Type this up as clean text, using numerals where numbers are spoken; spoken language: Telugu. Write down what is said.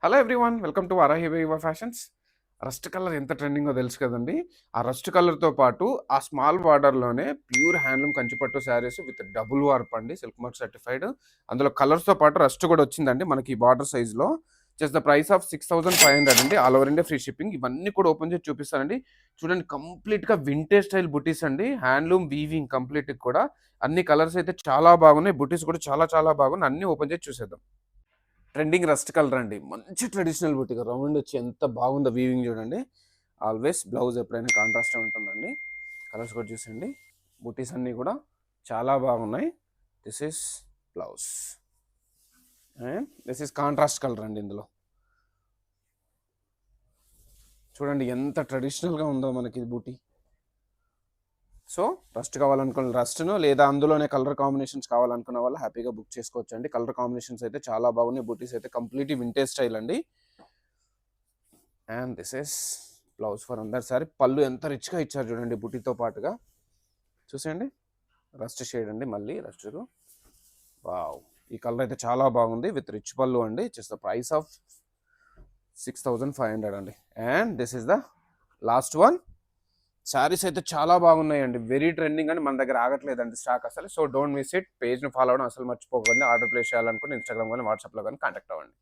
Hello everyone, welcome to Varahi Vaiva fashions. Rust colour ఎంత ట్రెండింగో తెలుసు కదండి. ఆ రస్ట్ కలర్తో పాటు ఆ స్మాల్ బార్డర్లోనే pure handloom Kanchipattu saris with double warp అండి, సిల్క్ మార్క్ సర్టిఫైడ్. అందులో కలర్స్తో పాటు రస్ట్ కూడా వచ్చిందండి మనకి ఈ బార్డర్ సైజ్లో. జస్ట్ ద ప్రైస్ ఆఫ్ 6500 అండి. All over India free shipping. ఇవన్నీ కూడా ఓపెన్ చేసి చూపిస్తానండి. చూడండి, కంప్లీట్గా వింటేజ్ స్టైల్ బుటీస్ అండి. హ్యాండ్లూమ్ వీవింగ్ కంప్లీట్ కూడా. అన్ని కలర్స్ అయితే చాలా బాగున్నాయి, బుటీస్ కూడా చాలా చాలా బాగున్నాయి. అన్ని ఓపెన్ చేసి చూసేద్దాం. ట్రెండింగ్ రస్ట్ కలర్ అండి, మంచి ట్రెడిషనల్ బుట్టిగా రౌండ్ వచ్చి ఎంత బాగుందో వీవింగ్ చూడండి. ఆల్వేస్ బ్లౌజ్ ఎప్పుడైనా కాంట్రాస్ట్ ఉంటుందండి. కలర్స్ కూడా చూసండి, బుటీస్ అన్నీ కూడా చాలా బాగున్నాయి. This is blouse and this is contrast colour అండి. ఇందులో చూడండి ఎంత ట్రెడిషనల్గా ఉందో మనకి బూటీ. సో రస్ట్ కావాలనుకున్న రస్ట్ను, లేదా అందులోనే కలర్ కాంబినేషన్స్ కావాలనుకున్న వాళ్ళు హ్యాపీగా బుక్ చేసుకోవచ్చు అండి. కలర్ కాంబినేషన్స్ అయితే చాలా బాగున్నాయి. బూటీస్ అయితే కంప్లీట్లీ వింటేజ్ స్టైల్ అండి. And this is blouse for అందర్ సారీ. పళ్ళు ఎంత రిచ్గా ఇచ్చారు చూడండి బుటీతో పాటుగా. చూసేయండి, రస్ట్ షేడ్ అండి, మళ్ళీ రస్ట్. వావ్, ఈ కలర్ అయితే చాలా బాగుంది విత్ రిచ్ పళ్ళు అండి. జస్ట్ ద ప్రైస్ ఆఫ్ 6500 అండి. And this is the last one. Saris అయితే చాలా బాగున్నాయండి, వెరీ ట్రెండింగ్ అండి. మన దగ్గర ఆగట్లేదండి స్టాక్ అసలు. So don't miss it. పేజ్ని ఫాలో అవ్వడం అసలు మర్చిపోకండి. ఆర్డర్ ప్లేస్ చేయాలనుకుంటే ఇన్స్టాగ్రామ్ కానీ వాట్సాప్లో కానీ కాంటాక్ట్ అవ్వండి.